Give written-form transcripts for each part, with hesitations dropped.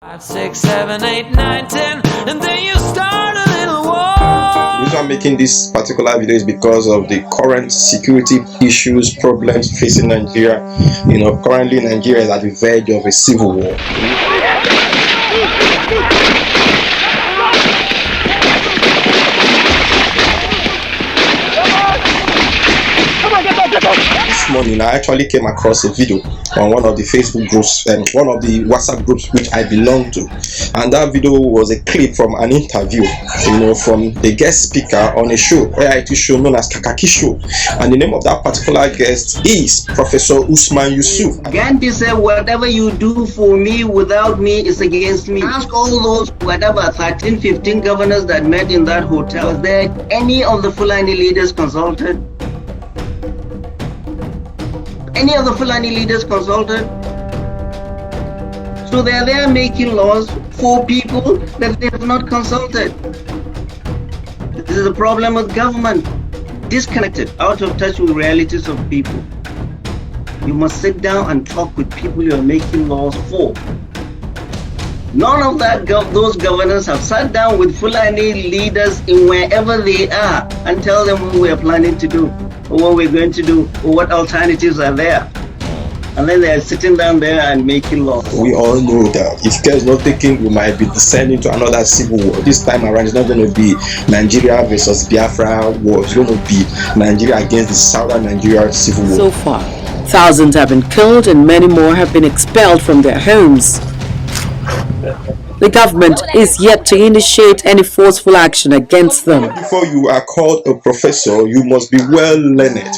5, 6, 7, 8, 9, 10, and then you start a little war. The reason I'm making this particular video is because of the current security issues, problems facing Nigeria. Currently Nigeria is at the verge of a civil war. This morning I actually came across a video on one of the Facebook groups and one of the WhatsApp groups which I belong to, and that video was a clip from an interview from the guest speaker on a show, AIT show known as Kakaki Show, and the name of that particular guest is Professor Usman Yusuf. Gandhi said, whatever you do for me without me is against me. Ask all those 13, 15 governors that met in that hotel, was there any of the Fulani leaders consulted? Any of the Fulani leaders consulted? So they are there making laws for people that they have not consulted. This is a problem with government. Disconnected, out of touch with realities of people. You must sit down and talk with people you are making laws for. None of that. Those governors have sat down with Fulani leaders in wherever they are and tell them what we are planning to do, or what we're going to do, or what alternatives are there. And then they're sitting down there and making laws. We all know that if care is not taken, we might be descending to another civil war. This time around, it's not going to be Nigeria versus Biafra war. It's going to be Nigeria against the southern Nigeria civil war. So far, thousands have been killed and many more have been expelled from their homes. The government is yet to initiate any forceful action against them. Before you are called a professor, you must be well-learned,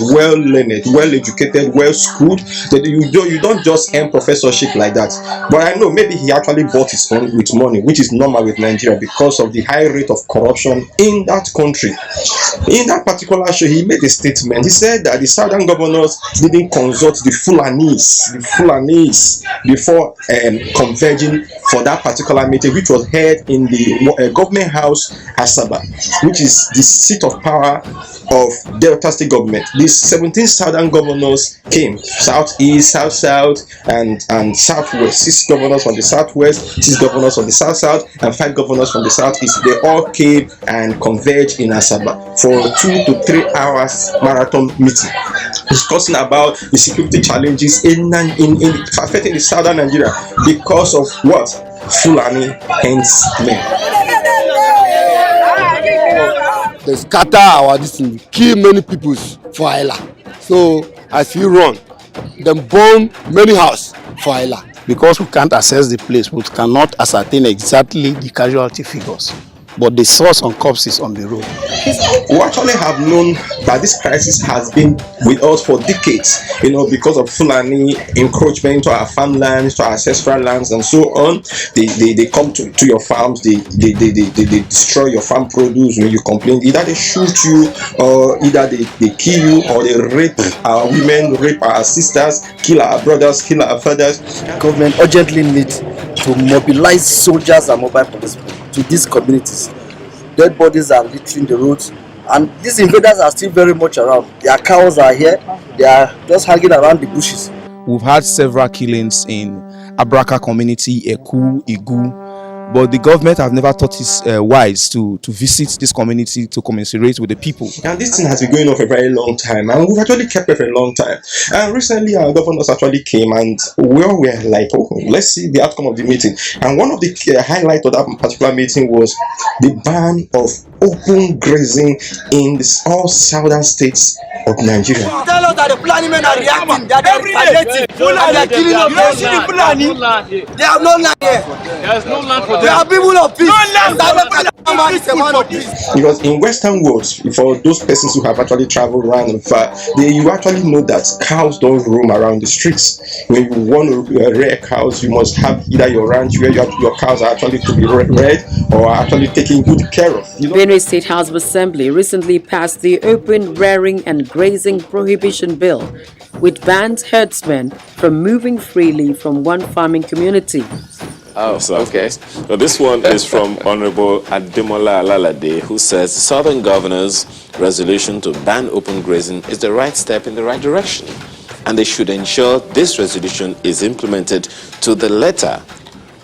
well-educated, well-schooled. You don't just earn professorship like that. But I know maybe he actually bought his own with money, which is normal with Nigeria because of the high rate of corruption in that country. In that particular show, he made a statement. He said that the southern governors didn't consult the Fulanis before converging for that particular meeting, which was held in the government house Asaba, which is the seat of power of Delta State government. These 17 southern governors came, southeast, south, and southwest. 6 governors from the southwest, 6 governors from the south, and 5 governors from the southeast. They all came and converged in Asaba for 2 to 3 hours marathon meeting, discussing about the security challenges in affecting the southern Nigeria because of what? Fulani Herdsmen. They scatter our destiny, kill many people for Allah. So as you run, them burn many houses for Allah. Because we can't assess the place, we cannot ascertain exactly the casualty figures. But they saw some corpses on the road. We actually have known that this crisis has been with us for decades, because of Fulani encroachment to our farmlands, to our ancestral lands, and so on. They come to your farms, they destroy your farm produce when you complain. Either they shoot you, or either they kill you, or they rape our women, rape our sisters, kill our brothers, kill our fathers. Government urgently needs to mobilize soldiers and mobile police to these communities. Dead bodies are littering the roads, and these invaders are still very much around. Their cows are here, they are just hanging around the bushes. We've had several killings in Abraka community, Eku, Igu, but the government have never thought it wise to visit this community to commiserate with the people. And this thing has been going on for a very long time, and we've actually kept it for a long time. And recently our governors actually came, and we all were like, oh, let's see the outcome of the meeting. And one of the highlights of that particular meeting was the ban of open grazing in all southern states of Nigeria. Tell us that the Fulani men are reacting, that they are retaliating, and they are killing us. You don't see the Fulani, they have no land here. There is no land for them. They are people of peace. Because in Western world, for those persons who have actually traveled around and far, you actually know that cows don't roam around the streets. When you want to rear cows, you must have either your ranch where your cows are actually to be reared or are actually taken good care of. Benue State House of Assembly recently passed the Open Rearing and Grazing Prohibition Bill, which bans herdsmen from moving freely from one farming community. Oh, okay. So this one is from Honorable Ademola Alalade, who says the Southern Governor's resolution to ban open grazing is the right step in the right direction, and they should ensure this resolution is implemented to the letter.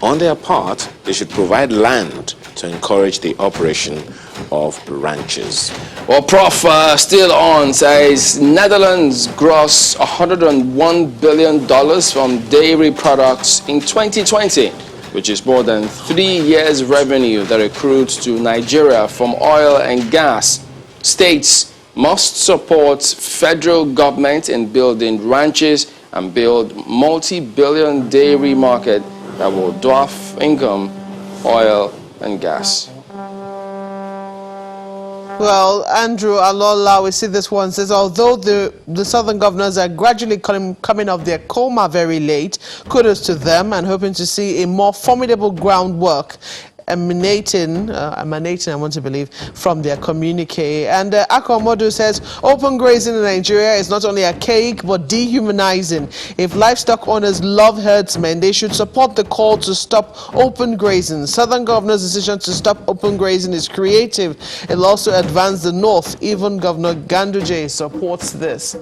On their part, they should provide land to encourage the operation of ranches. Well, Prof, still on, says Netherlands gross $101 billion from dairy products in 2020, which is more than 3 years' revenue that accrued to Nigeria from oil and gas. States must support federal government in building ranches and build multi-billion dairy market that will dwarf income, oil and gas. Well, Andrew Alola, we see this one, says, although the southern governors are gradually coming off their coma very late, kudos to them, and hoping to see a more formidable groundwork emanating, I want to believe, from their communique. And Akomodu says, open grazing in Nigeria is not only archaic but dehumanizing. If livestock owners love herdsmen, they should support the call to stop open grazing. Southern governor's decision to stop open grazing is creative. It'll also advance the north. Even Governor Ganduje supports this.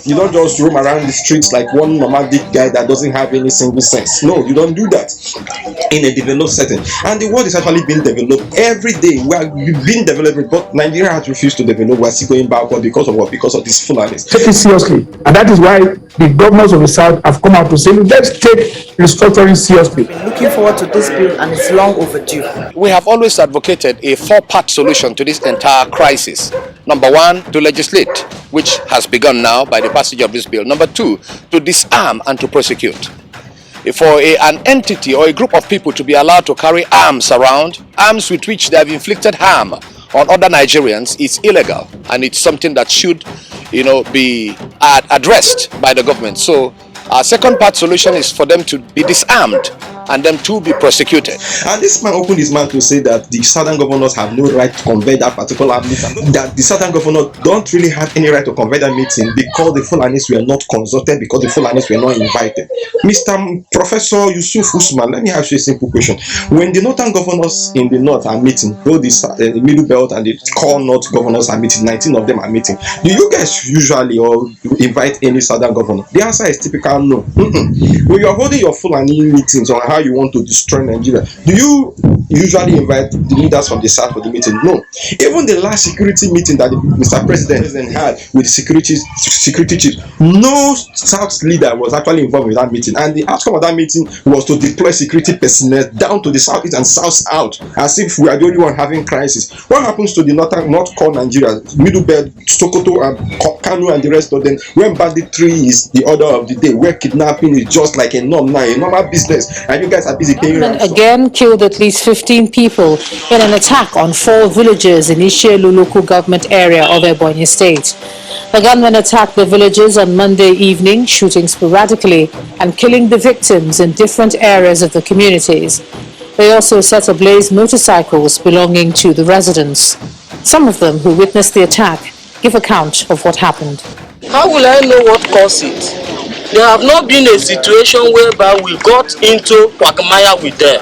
You don't just roam around the streets like one nomadic guy that doesn't have any single sense. No, you don't do that in a developed setting. And the world is actually being developed every day. We've been developing, but Nigeria has refused to develop. We're still going backward because of what? Because of these Fulanis. Take it seriously, and that is why the governors of the South have come out to say, let's take restructuring seriously. Looking forward to this bill, and it's long overdue. We have always advocated a four-part solution to this entire crisis. Number one, to legislate, which has begun now by the passage of this bill. Number two, to disarm and to prosecute. For an entity or a group of people to be allowed to carry arms around, arms with which they have inflicted harm on other Nigerians, is illegal, and it's something that should, be addressed by the government. So our second part solution is for them to be disarmed and them to be prosecuted. And this man opened his mouth to say that the southern governors have no right to convert that particular meeting, that the southern governors don't really have any right to convert that meeting because the Fulanis were not consulted, because the Fulanis were not invited. Mr. Professor Yusuf Usman, let me ask you a simple question. When the northern governors in the north are meeting, both the middle belt and the core north governors are meeting, 19 of them are meeting, do you guys usually or invite any southern governor? The answer is typical no. When you are holding your Fulani meetings on how you want to destroy Nigeria, do you usually invite the leaders from the south for the meeting? No. Even the last security meeting that the Mr. President had with the security chief, no south leader was actually involved with that meeting, and the outcome of that meeting was to deploy security personnel down to the southeast and south out, as if we are the only one having crisis. What happens to the north core Nigeria, middle belt, Sokoto and Kano and the rest of them, when banditry is the order of the day, where kidnapping is just like a normal business, and you guys are busy paying ransom? Again killed at least 15 people in an attack on 4 villages in Ishelu local government area of Ebonyi State. The gunmen attacked the villages on Monday evening, shooting sporadically and killing the victims in different areas of the communities. They also set ablaze motorcycles belonging to the residents. Some of them who witnessed the attack give account of what happened. How will I know what caused it? There have not been a situation whereby we got into quagmire with them.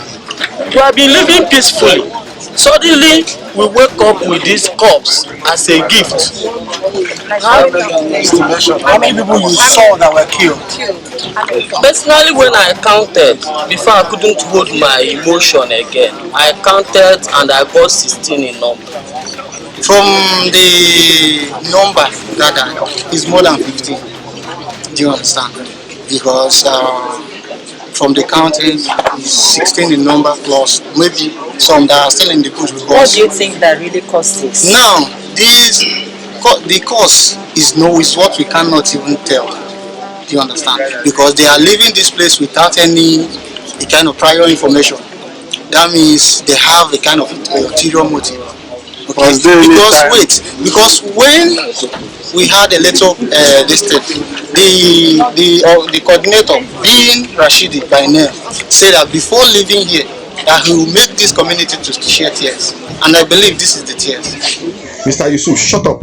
We have been living peacefully. Suddenly, we wake up with this corpse as a gift. How many people you saw that were killed? Personally, when I counted, before I couldn't hold my emotion again, I counted and I got 16 in number. From the number that is more than 50. Do you understand? Because from the counting is 16 in number plus maybe some that are still in the bush with us. What do you think that really caused this? Now, the cause is what we cannot even tell. Do you understand? Because they are leaving this place without any kind of prior information. That means they have a kind of ulterior motive. Okay. Because when we had a little the coordinator, being Rashidi by name, said that before leaving here, that he will make this community to shed tears, and I believe this is the tears. Mr. Yusuf, shut up.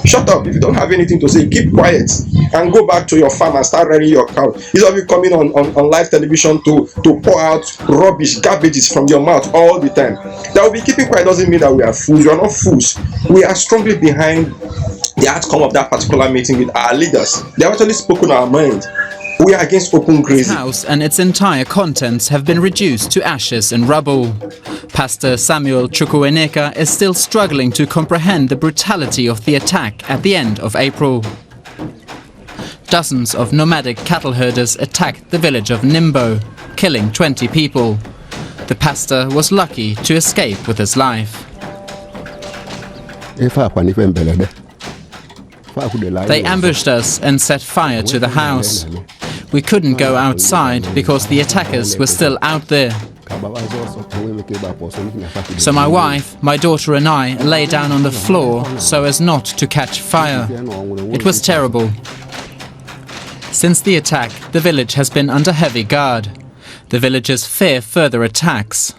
Shut up. If you don't have anything to say, keep quiet and go back to your farm and start rearing your cow. Instead of you coming on live television to pour out rubbish, garbages from your mouth all the time. That will be keeping quiet doesn't mean that we are fools. We are not fools. We are strongly behind the outcome of that particular meeting with our leaders. They have actually spoken our mind. We are against open His grazing. house and its entire contents have been reduced to ashes and rubble. Pastor Samuel Chukwuemeka is still struggling to comprehend the brutality of the attack at the end of April. Dozens of nomadic cattle herders attacked the village of Nimbo, killing 20 people. The pastor was lucky to escape with his life. They ambushed us and set fire to the house. We couldn't go outside because the attackers were still out there. So my wife, my daughter and I lay down on the floor so as not to catch fire. It was terrible. Since the attack, the village has been under heavy guard. The villagers fear further attacks.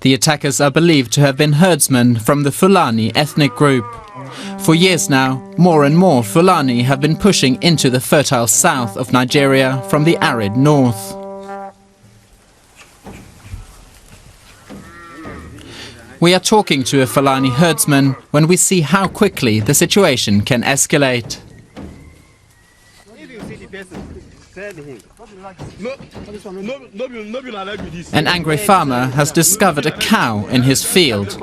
The attackers are believed to have been herdsmen from the Fulani ethnic group. For years now, more and more Fulani have been pushing into the fertile south of Nigeria from the arid north. We are talking to a Fulani herdsman when we see how quickly the situation can escalate. An angry farmer has discovered a cow in his field.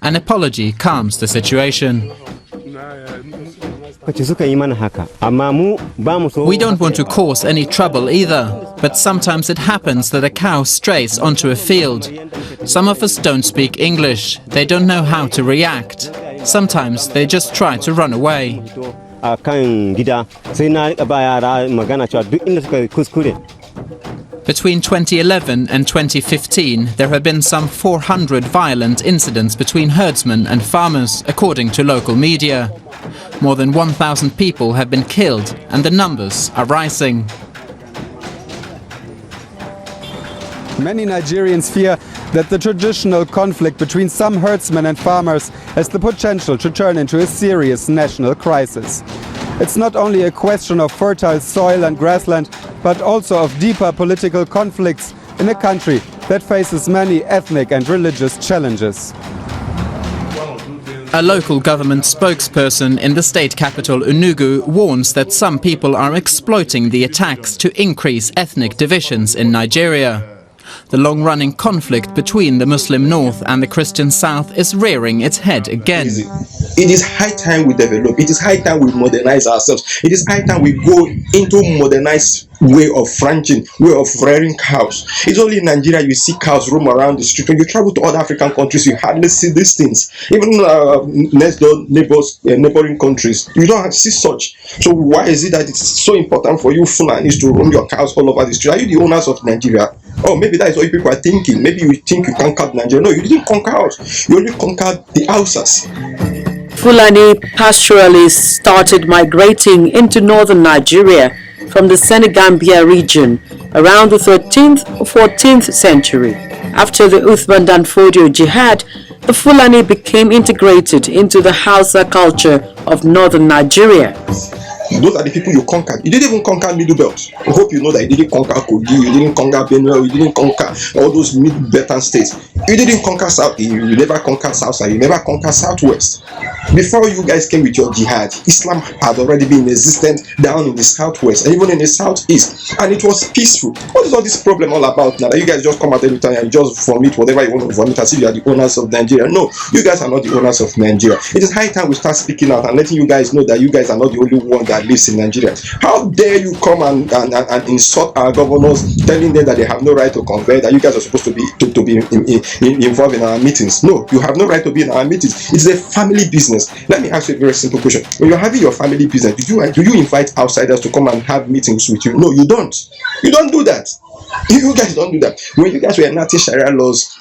An apology calms the situation. We don't want to cause any trouble either, but sometimes it happens that a cow strays onto a field. Some of us don't speak English, they don't know how to react. Sometimes they just try to run away. Between 2011 and 2015, there have been some 400 violent incidents between herdsmen and farmers, according to local media. More than 1,000 people have been killed, and the numbers are rising. Many Nigerians fear that the traditional conflict between some herdsmen and farmers has the potential to turn into a serious national crisis. It's not only a question of fertile soil and grassland, but also of deeper political conflicts in a country that faces many ethnic and religious challenges. A local government spokesperson in the state capital Enugu warns that some people are exploiting the attacks to increase ethnic divisions in Nigeria. The long-running conflict between the Muslim North and the Christian South is rearing its head again. It is high time we develop. It is high time we modernize ourselves. It is high time we go into modernized way of ranching, way of rearing cows. It's only in Nigeria you see cows roam around the street. When you travel to other African countries, you hardly see these things. Even next door neighboring countries, you don't see such. So why is it that it's so important for you Fulanis to roam your cows all over the street? Are you the owners of Nigeria? Oh, maybe that is what you people are thinking. Maybe you think you conquered Nigeria. No, you didn't conquer us. You only conquered the Hausas. Fulani pastoralists started migrating into northern Nigeria from the Senegambia region around the 13th or 14th century. After the Usman jihad, the Fulani became integrated into the Hausa culture of northern Nigeria. Those are the people you conquered. You didn't even conquer Middle Belt. I hope you know that you didn't conquer Kogi, you didn't conquer Benue, you didn't conquer all those mid-Beltan states. You didn't conquer South, you never conquered South, you never conquered Southwest. Before you guys came with your jihad, Islam had already been existent down in the Southwest and even in the Southeast, and it was peaceful. What is all this problem all about now? That you guys just come out every time and just vomit whatever you want to vomit as if you are the owners of Nigeria. No, you guys are not the owners of Nigeria. It is high time we start speaking out and letting you guys know that you guys are not the only one that lives in Nigeria. How dare you come and insult our governors, telling them that they have no right to convert, that you guys are supposed to be involved in our meetings? No, you have no right to be in our meetings. It's a family business. Let me ask you a very simple question. When you're having your family business, do you invite outsiders to come and have meetings with you? No, you don't. You don't do that. You guys don't do that. When you guys were enacting Sharia laws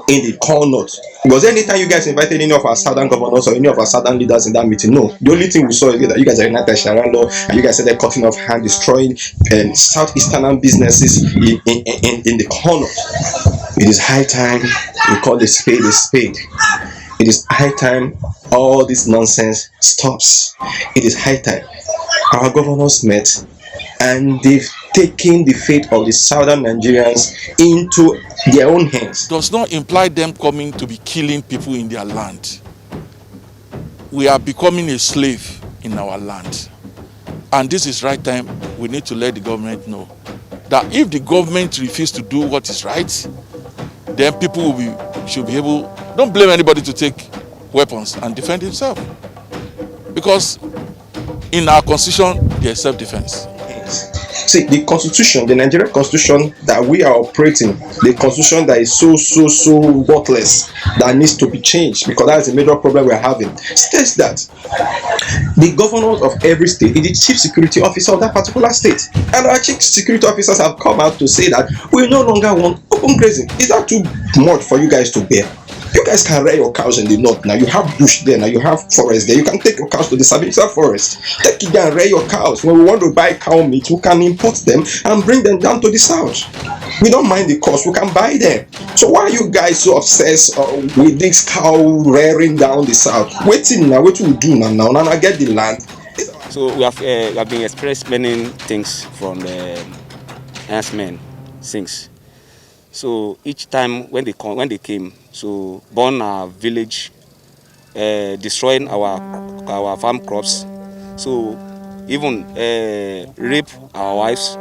in the Corn North, was there any time you guys invited any of our southern governors or any of our southern leaders in that meeting? No. The only thing we saw is that you guys are enacting Sharia law and you guys said they're cutting off hand, destroying southeastern businesses in the Corn North. It is high time we call the spade a spade. It is high time all this nonsense stops. It is high time. Our governors met and they've taking the fate of the southern Nigerians into their own hands. Does not imply them coming to be killing people in their land. We are becoming a slave in our land. And this is right time we need to let the government know that if the government refuses to do what is right, then people should be able, don't blame anybody to take weapons and defend himself. Because in our constitution, there's self-defense. See, the constitution, the Nigerian constitution that we are operating, the constitution that is so worthless, that needs to be changed, because that's a major problem we're having, states that the governors of every state is the chief security officer of that particular state. And our chief security officers have come out to say that we no longer want open grazing. Is that too much for you guys to bear? You guys can rear your cows in the north now. You have bush there now. You have forest there. You can take your cows to the Sabinsa forest. Take it there and rear your cows. When we want to buy cow meat, we can import them and bring them down to the south. We don't mind the cost. We can buy them. So why are you guys so obsessed with this cow rearing down the south? Waiting now. What we do now? Now I get the land. So we have been expressed many things from the Herdsmen since. So each time when they came, so burn our village, destroying our farm crops, so even rape our wives.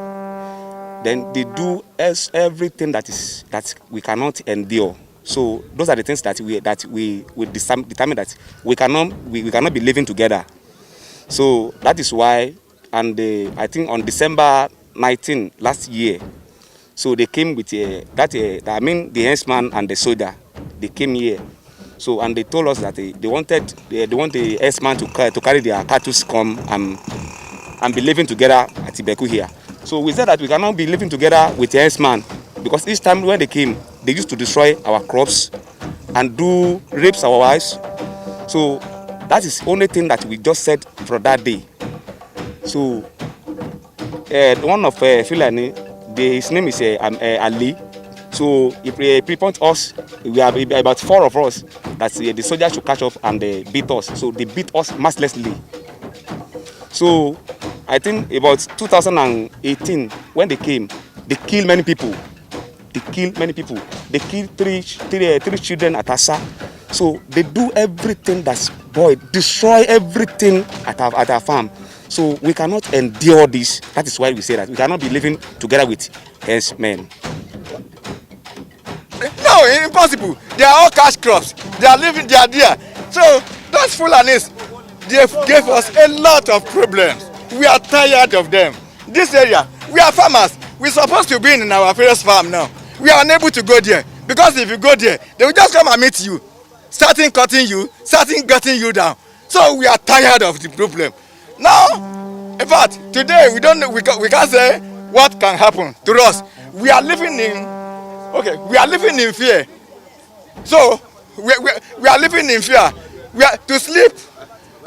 Then they do everything that we cannot endure. So those are the things that we determine that we cannot be living together. So that is why, and I think on December 19 last year. So they came with the herdsman and the soldier. They came here. So and they told us that they want the herdsman to carry their cattle come and be living together at Ibeku here. So we said that we cannot be living together with the herdsman, because each time when they came, they used to destroy our crops and do rapes our wives. So that is the only thing that we just said for that day. So one of Fulani, his name is Ali. So he pre-point us. We are about 4 of us that the soldiers should catch up and beat us. So they beat us mercilessly. So I think about 2018 when they came, they killed many people. They killed three children at Asa. So they do everything destroy everything at our farm. So we cannot endure this. That is why we say that we cannot be living together with herdsmen. No, impossible. They are all cash crops. They are living, they are there. So those Fulanis, they gave us a lot of problems. We are tired of them. This area, we are farmers. We're supposed to be in our parents' farm now. We are unable to go there, because if you go there, they will just come and meet you, starting cutting you, starting cutting you down. So we are tired of the problem. Now, in fact, today we can't say what can happen to us. We are living in fear. So we are living in fear. To sleep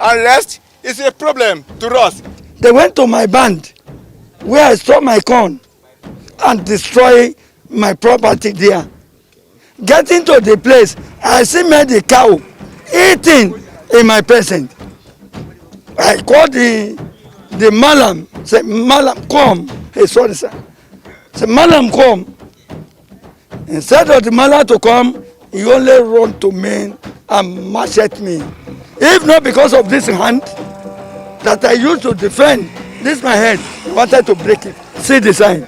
and rest is a problem to us. They went to my band where I store my corn and destroy my property there. Getting to the place, I see the cow eating in my presence. I called the Malam, say, Malam, come. Hey, sorry, sir. Say, Malam, come. Instead of the Malam to come, he only run to me and machete me. If not because of this hand that I used to defend, this my head, he wanted to break it. See the sign.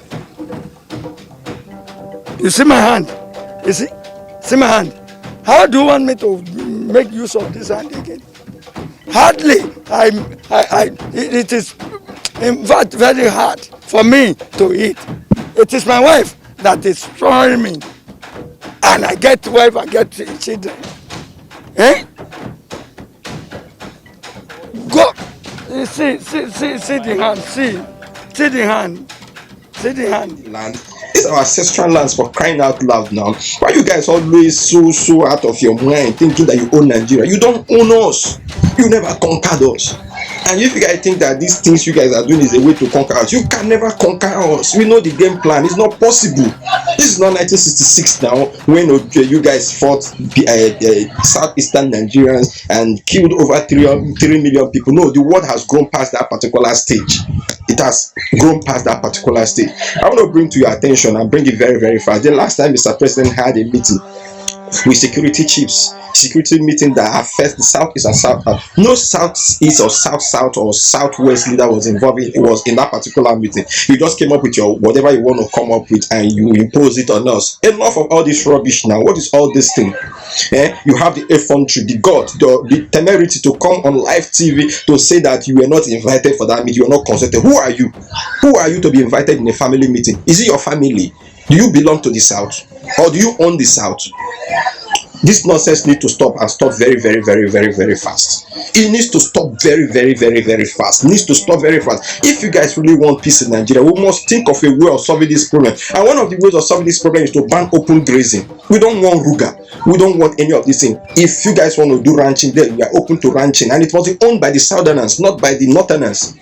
You see my hand? You see? See my hand? How do you want me to make use of this hand again? Hardly. It is in fact very hard for me to eat. It is my wife that is destroying me. And I get wife, I get children. Eh? Go. See the hand. See the hand. See the hand. Land. It's our ancestral lands, for crying out loud now. Why you guys always so out of your mind thinking that you own Nigeria? You don't own us. You never conquered us. And if you guys think that these things you guys are doing is a way to conquer us, you can never conquer us. We know the game plan. It's not possible. This is not 1966 now, when you guys fought southeastern Nigerians and killed over 3 million people. No, the world has grown past that particular stage. It has grown past that particular stage. I want to bring to your attention and bring it very, very fast. The last time Mr. President had a meeting with security chiefs, security meeting that affects the southeast and south. No southeast or south or southwest leader was involved. It was in that particular meeting. You just came up with your whatever you want to come up with and you impose it on us. Enough of all this rubbish now. What is all this thing? You have the effrontery, the temerity to come on live TV to say that you were not invited for that meeting. You were not consulted. Who are you? Who are you to be invited in a family meeting? Is it your family? Do you belong to the South? Or do you own the South? This nonsense needs to stop, and stop very, very, very, very, very fast. It needs to stop very, very, very, very fast. It needs to stop very fast. If you guys really want peace in Nigeria, we must think of a way of solving this problem. And one of the ways of solving this problem is to ban open grazing. We don't want Ruga. We don't want any of these things. If you guys want to do ranching, then we are open to ranching. And it must be owned by the Southerners, not by the Northerners.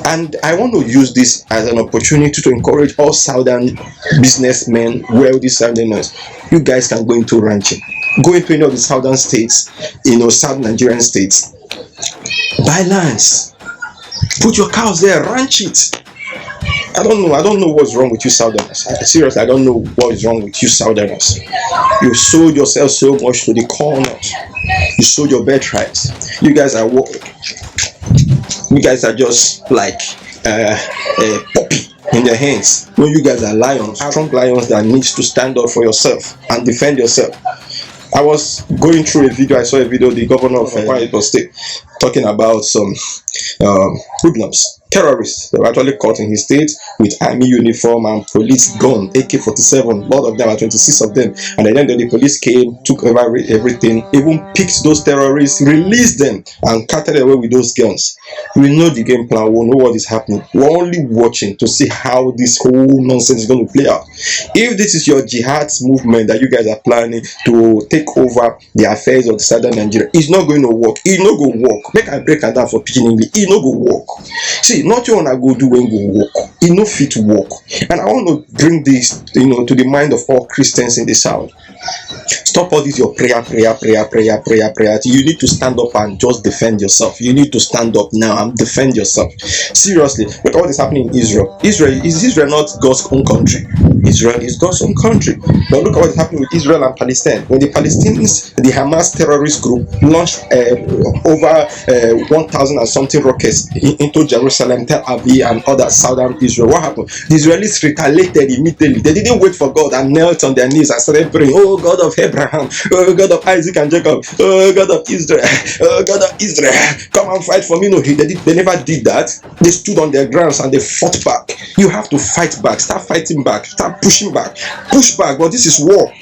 And I want to use this as an opportunity to encourage all Southern businessmen, wealthy Southerners. You guys can go into ranching. Go into any of the Southern states, South Nigerian states. Buy lands. Put your cows there, ranch it. I don't know what's wrong with you Southerners. Seriously, I don't know what is wrong with you Southerners. You sold yourself so much to the corners. You sold your birthrights. You guys are just like a puppy in their hands. When you guys are lions, strong lions that needs to stand up for yourself and defend yourself. I was going through a video. I saw a video. The governor of Akwa State talking about some hoodlums, terrorists. They were actually caught in his state with army uniform and police gun, AK-47. Lot of them, are 26 of them. And then the police came, took over everything, even picked those terrorists, released them, and carted away with those guns. We know the game plan. We know what is happening. We're only watching to see how this whole nonsense is going to play out. If this is your jihad movement that you guys are planning to take over the affairs of the southern Nigeria, it's not going to work. It's not going to work. Make I break that down for pidgin English. It's not going to work. See, not you wanna go do when go work. It's not fit to work. And I want to bring this, to the mind of all Christians in the South. Stop all this your prayer. You need to stand up and just defend yourself. You need to stand up now and defend yourself. Seriously, look at what is happening in Israel. Is Israel not God's own country? Israel is God's own country. But look at what is happening with Israel and Palestine. When the Palestinians, the Hamas terrorist group, launched over 1,000 and something rockets into Jerusalem, Tel Aviv, and other southern Israel, what happened? The Israelis retaliated immediately. They didn't wait for God and knelt on their knees and started praying, "Oh God of Abraham, oh God of Isaac and Jacob, oh God of Israel, oh God of Israel, come and fight for me." No, they never did that. They stood on their grounds and they fought back. You have to fight back. Start fighting back. Start pushing back. Push back. But this is war.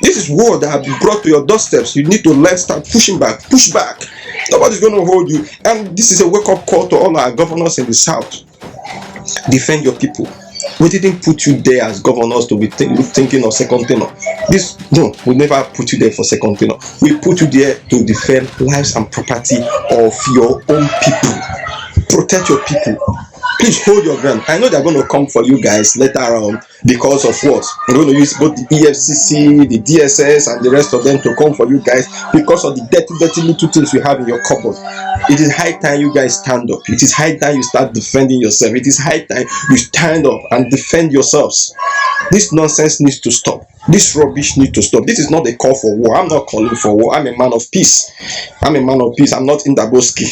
This is war that have been brought to your doorsteps. You need to start pushing back. Push back. Nobody's going to hold you. And this is a wake-up call to all our governors in the South. Defend your people. We didn't put you there as governors to be thinking of second tenure. We never put you there for second tenure. We put you there to defend lives and property of your own people. Protect your people. Please hold your ground. I know they're going to come for you guys later on because of what? They're going to use both the EFCC, the DSS, and the rest of them to come for you guys because of the dirty little things you have in your cupboard. It is high time you guys stand up. It is high time you start defending yourself. It is high time you stand up and defend yourselves. This nonsense needs to stop. This rubbish needs to stop. This is not a call for war. I'm not calling for war. I'm a man of peace. I'm a man of peace. I'm not in Daboski.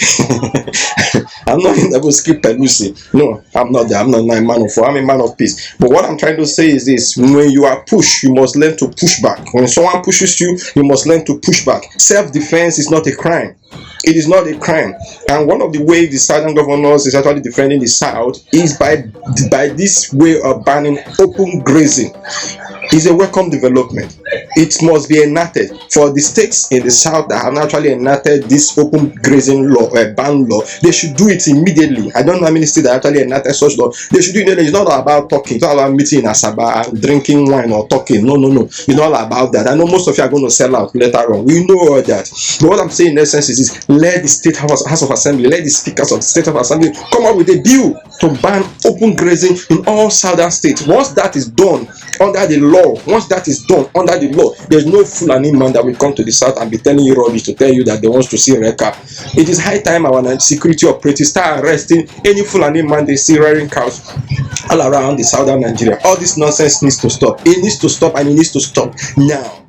I'm not in Daboski Pelusi. No, I'm not there. I'm not a man of war. I'm a man of peace. But what I'm trying to say is this: when you are pushed, you must learn to push back. When someone pushes you, you must learn to push back. Self-defense is not a crime. It is not a crime. And one of the ways the southern governors is actually defending the South is by this way of banning open grazing. is a welcome development. It must be enacted. For the states in the south that have actually enacted this open grazing law, ban law, they should do it immediately. I don't know how many states that actually enacted such law. They should do it. It's not about talking. It's not about meeting in Asaba and drinking wine or talking. No. It's not about that. I know most of you are going to sell out later on. We know all that. But what I'm saying in essence is this: let the state house of assembly, let the speakers of the state of assembly come up with a bill to ban open grazing in all southern states. Once that is done under the law, there's no Fulani man that will come to the south and be telling you rubbish to tell you that they want to see Reka. It is high time our security operatives start arresting any Fulani man they see rearing cows all around the southern Nigeria. All this nonsense needs to stop. It needs to stop, and it needs to stop now.